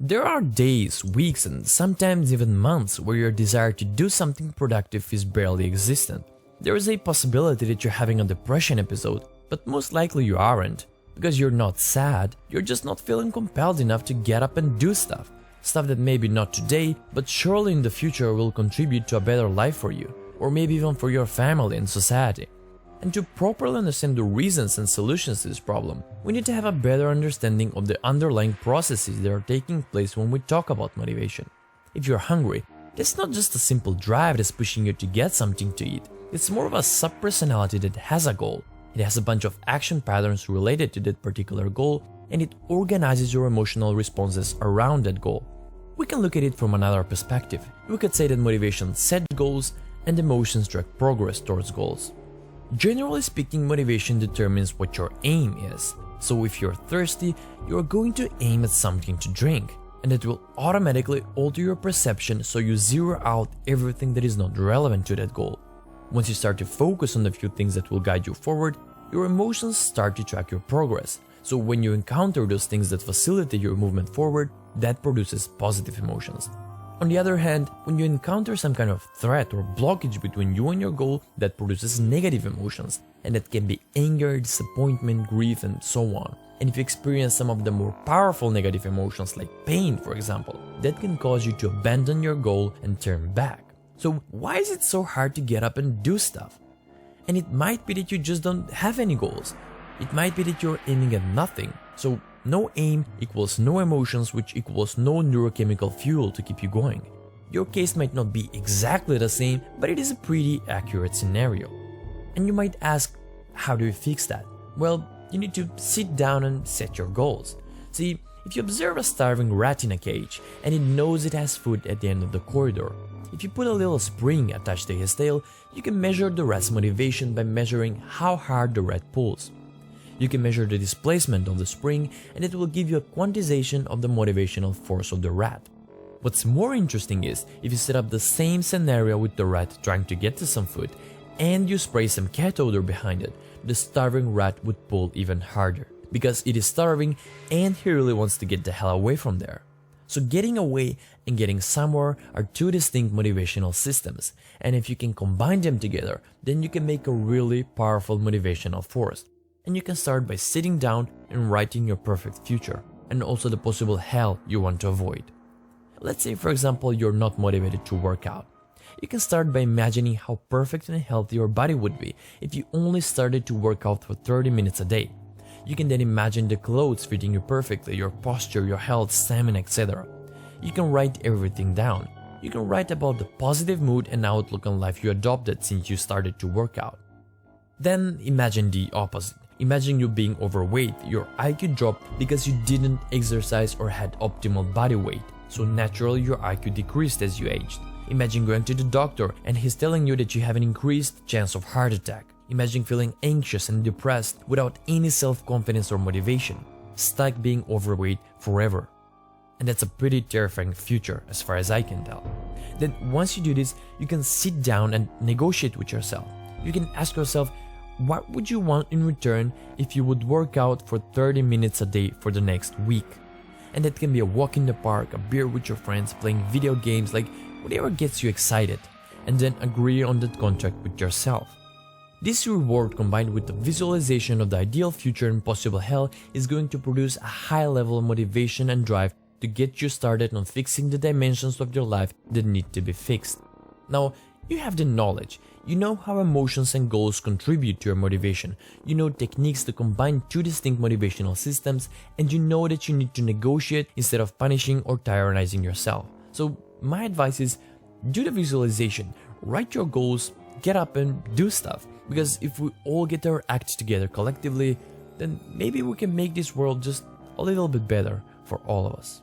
There are days, weeks, and sometimes even months where your desire to do something productive is barely existent. There is a possibility that you're having a depression episode, but most likely you aren't. Because you're not sad, you're just not feeling compelled enough to get up and do stuff. Stuff that maybe not today, but surely in the future will contribute to a better life for you, or maybe even for your family and society. And to properly understand the reasons and solutions to this problem, we need to have a better understanding of the underlying processes that are taking place when we talk about motivation. If you're hungry, it's not just a simple drive that's pushing you to get something to eat. It's more of a sub-personality that has a goal. It has a bunch of action patterns related to that particular goal, and it organizes your emotional responses around that goal. We can look at it from another perspective. We could say that motivation sets goals and emotions track progress towards goals. Generally speaking, motivation determines what your aim is. So if you're thirsty, you're going to aim at something to drink, and it will automatically alter your perception, so you zero out everything that is not relevant to that goal. Once you start to focus on the few things that will guide you forward, your emotions start to track your progress. So when you encounter those things that facilitate your movement forward, that produces positive emotions. On the other hand, when you encounter some kind of threat or blockage between you and your goal, that produces negative emotions, and that can be anger, disappointment, grief, and so on. And if you experience some of the more powerful negative emotions like pain, for example, that can cause you to abandon your goal and turn back. So why is it so hard to get up and do stuff? And it might be that you just don't have any goals. It might be that you're aiming at nothing. So no aim equals no emotions, which equals no neurochemical fuel to keep you going. Your case might not be exactly the same, but it is a pretty accurate scenario. And you might ask, how do you fix that? Well, you need to sit down and set your goals. See, if you observe a starving rat in a cage and it knows it has food at the end of the corridor, if you put a little spring attached to his tail, you can measure the rat's motivation by measuring how hard the rat pulls. You can measure the displacement of the spring, and it will give you a quantization of the motivational force of the rat. What's more interesting is if you set up the same scenario with the rat trying to get to some food, and you spray some cat odor behind it, the starving rat would pull even harder, because it is starving and he really wants to get the hell away from there. So getting away and getting somewhere are two distinct motivational systems, and if you can combine them together, then you can make a really powerful motivational force. And you can start by sitting down and writing your perfect future, and also the possible hell you want to avoid. Let's say, for example, you're not motivated to work out. You can start by imagining how perfect and healthy your body would be if you only started to work out for 30 minutes a day. You can then imagine the clothes fitting you perfectly, your posture, your health, stamina, etc. You can write everything down. You can write about the positive mood and outlook on life you adopted since you started to work out. Then imagine the opposite. Imagine you being overweight, your IQ dropped because you didn't exercise or had optimal body weight, so naturally your IQ decreased as you aged. Imagine going to the doctor and he's telling you that you have an increased chance of heart attack. Imagine feeling anxious and depressed without any self-confidence or motivation, stuck being overweight forever. And that's a pretty terrifying future as far as I can tell. Then once you do this, you can sit down and negotiate with yourself. You can ask yourself, what would you want in return if you would work out for 30 minutes a day for the next week? And that can be a walk in the park, a beer with your friends, playing video games, like whatever gets you excited, and then agree on that contract with yourself. This reward combined with the visualization of the ideal future and possible hell is going to produce a high level of motivation and drive to get you started on fixing the dimensions of your life that need to be fixed. Now, you have the knowledge. You know how emotions and goals contribute to your motivation. You know techniques to combine two distinct motivational systems, and you know that you need to negotiate instead of punishing or tyrannizing yourself. So my advice is, do the visualization, write your goals, get up and do stuff. Because if we all get our act together collectively, then maybe we can make this world just a little bit better for all of us.